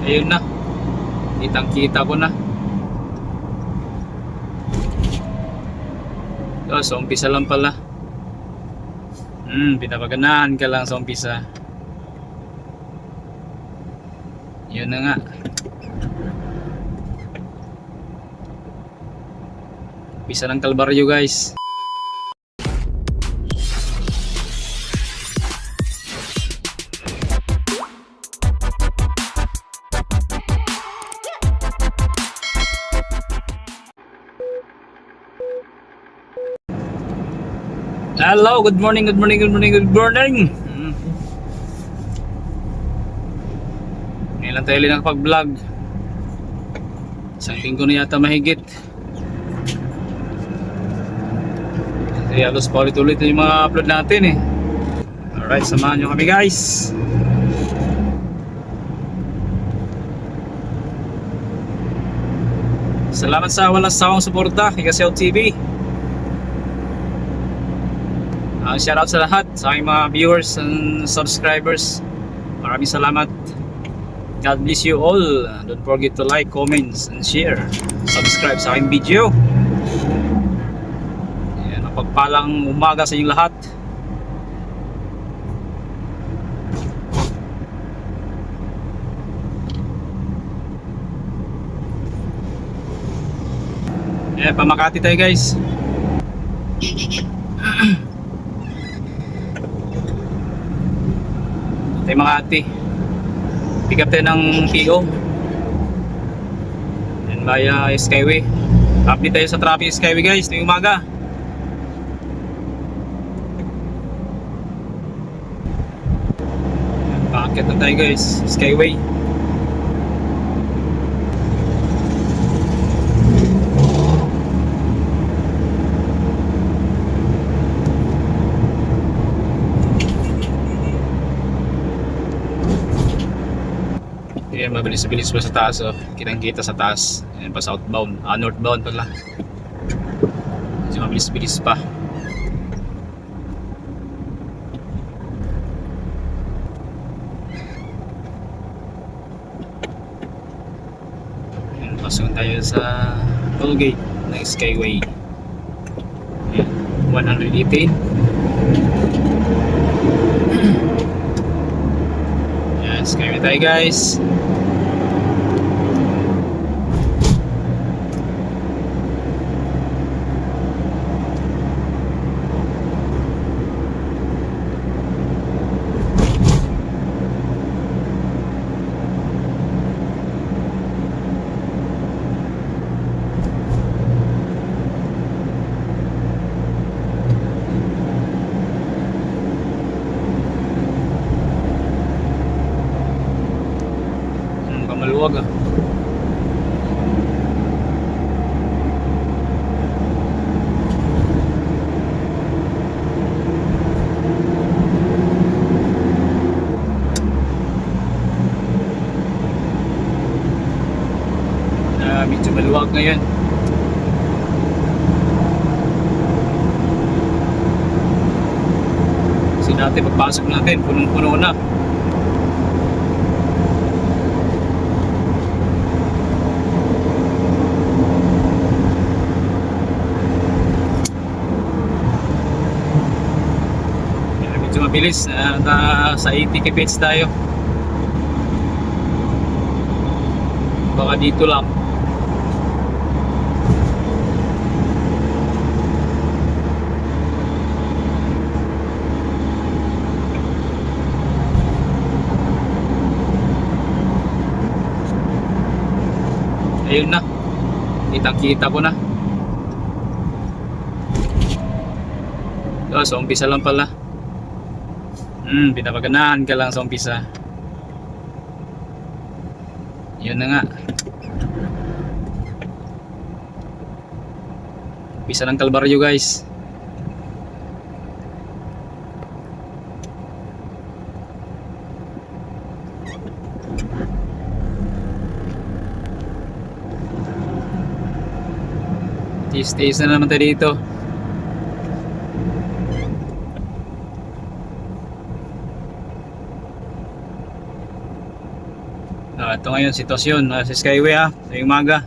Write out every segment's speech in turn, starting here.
Ayun na, kitang kita ko na. So umpisa lang pala. Pinapaganahan ka lang sa umpisa. Yun na nga. Umpisa ng kalbaryo, guys. Hello, good morning. Ngayon lang tayo nakapag-vlog. Isang linggo na yata mahigit. Kasi halos paulit-ulit yung mga upload natin eh. Alright, samahan nyo kami, guys. Salamat sa walang sawang suporta kay Kasew TV. Shoutout sa lahat, sa aking mga viewers and subscribers. Maraming salamat. God bless you all. Don't forget to like, comments, and share. Subscribe sa aking video. Ayan, mapagpalang umaga sa inyong lahat. Ayan, pamakati tayo, guys. Tayo Makati. Pick up tayo ng PO and via Skyway. Update tayo sa traffic Skyway, guys, ngayong umaga. Paakyat na tayo, guys, Skyway. Ayan, mabilis-bilis pa sa taas, oh. Kitang-kita sa taas. Ayan pa southbound, northbound pala. Medyo mabilis-bilis pa. Ayan, pasok tayo sa toll gate ng Skyway. Ayan, 118. Ayan, Skyway tayo, guys. Maluwag, ah. Medyo maluwag ngayon. Kasi dati pagpasok natin punong-puno na. Mabilis, sa 80 kph tayo. Baka dito lang. Ayun na, kitang-kita ko na. So umpisa lang pala. Pinapaganahan ka lang sa umpisa. Yun na nga. Umpisa ng kalbaryo, guys. Tiis-tiis na naman tayo dito. ito ngayon sitwasyon sa Skyway ngayong umaga.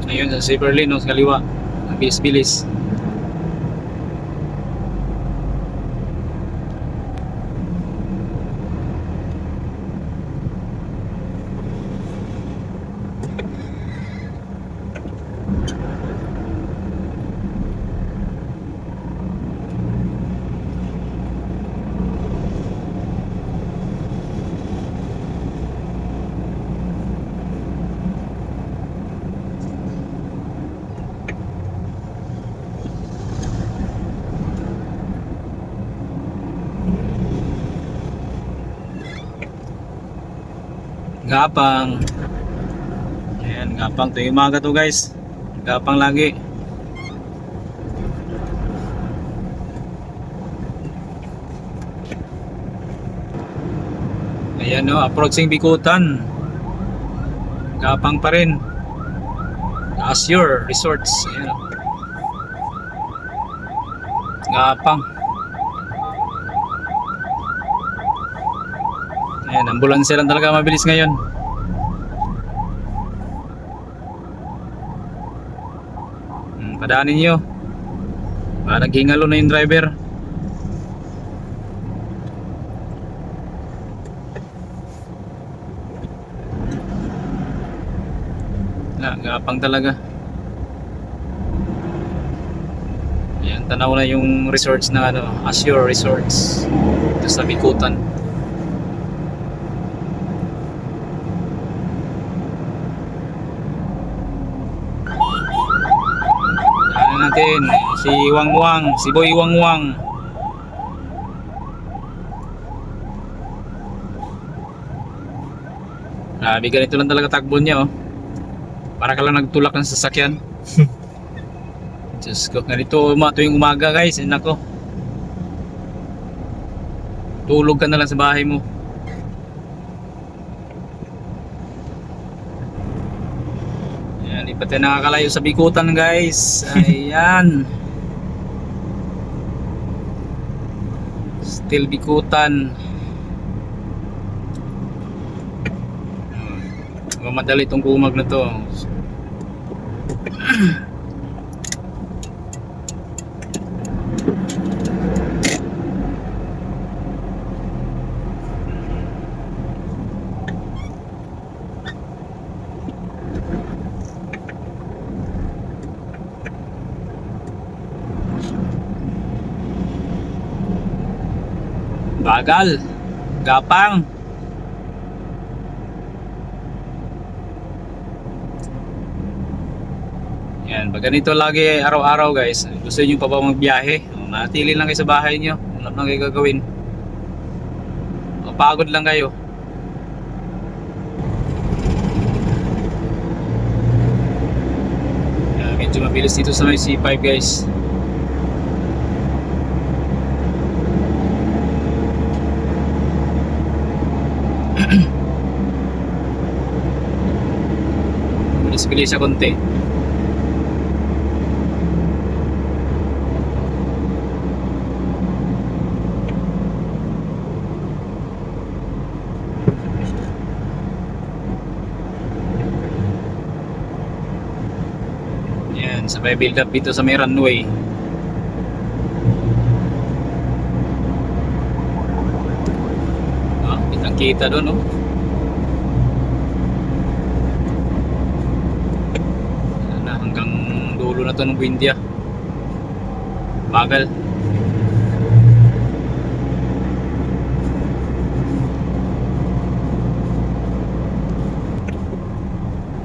Ayun sa zebra lane sa kaliwa, ang bilis-bilis. Gapang. Ayan, gapang to yung umaga to guys. Gapang lagi. Ayan approaching Bikutan. Gapang pa rin. Azure Resorts. Ayan. Gapang. Ayan, ambulansya lang talaga mabilis ngayon. Padaanin nyo. Naghingalo na yung driver. Gapang talaga. Ayan, tanaw na yung resorts na Azure Resorts ito sa Bikutan. Natin si Wangwang, si Boy Wangwang. Grabe, ganito lang talaga takbo niya para ka lang nagtulak ng sasakyan. Diyos ko, ganito tuwing umaga guys. Nako, tulog ka na lang sa bahay mo. Ayan, di pa tayo nakakalayo sa Bikutan guys. Ayan. Still Bikutan. Madali itong kumag na to. Bagal. Gapang. Yan, pag ganito lagi araw-araw guys, gusto niyo pa ba magbiyahe? Manatili lang kayo sa bahay niyo. Wala nang kayo gagawin. Pagod lang kayo. Yan, medyo mabilis dito sa may C5 guys. Bilis-bilis siya konti. Sabay build up dito sa may runway. Kitang kita doon hanggang dulo na to ng Buendia. Bagal.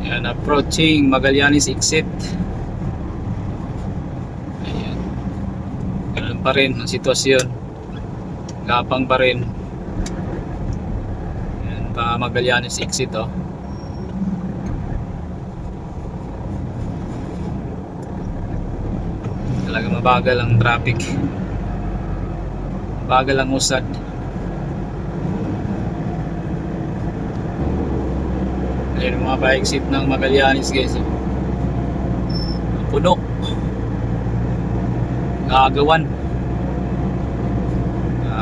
Yan, approaching Magallanes exit. Pa rin ang sitwasyon, gapang pa rin. Yan, pa Magallanes exit talaga mabagal ang traffic, mabagal ang usad. Yung mga pa-exit ng Magallanes guys. Puno. Gagawan.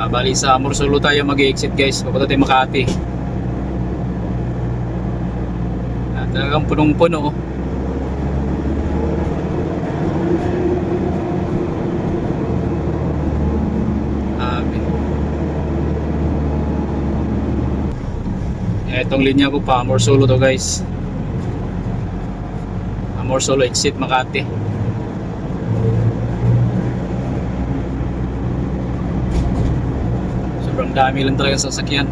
Bali sa Amorsolo tayo mag-exit guys. Papunta tayo Makati. Talagang punong-puno. Itong linya ko pa, Amorsolo to guys. Amorsolo exit Makati. Sobrang dami lang talaga sasakyan.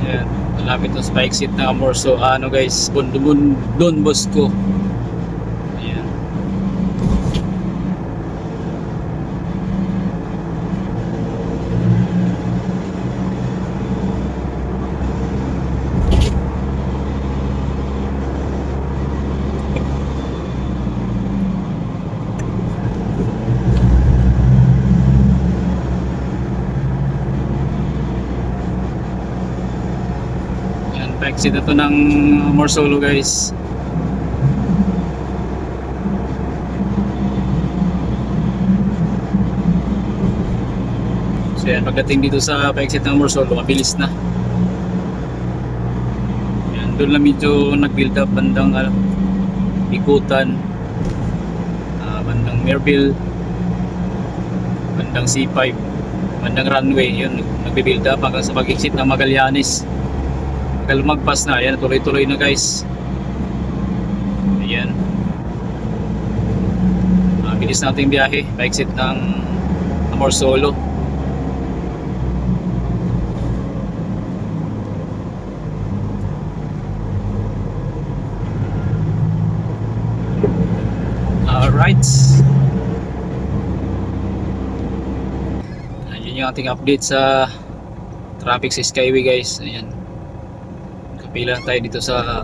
Ayan, malapit na sa exit ng Amorsolo. Ano guys, Don Bosco. Ayan. Pa-exit na to ng Amorsolo guys. So yan, pagdating dito sa pa-exit ng Amorsolo, mabilis na. Yan, doon lang medyo nag-build up bandang Ikutan, bandang Merville, bandang C5, bandang runway. Yun, nag-build up hanggang sa pag-exit ng Magallanes. Lumagpas na, ayan, tuloy-tuloy na guys. Ayan, bilis nating biyahe, pa-exit ng Amorsolo. Alright, ayun yung ating update sa traffic sa Skyway guys. Ayan, pila tayo dito sa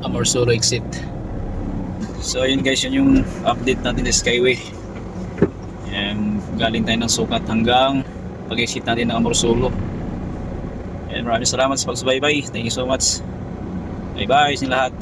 Amorsolo exit. So ayun guys, yun yung update natin sa Skyway. And galing tayo ng Sukat hanggang pag-exit natin ng Amorsolo. And maraming salamat sa pagsubaybay. Thank you so much. Bye bye sa lahat.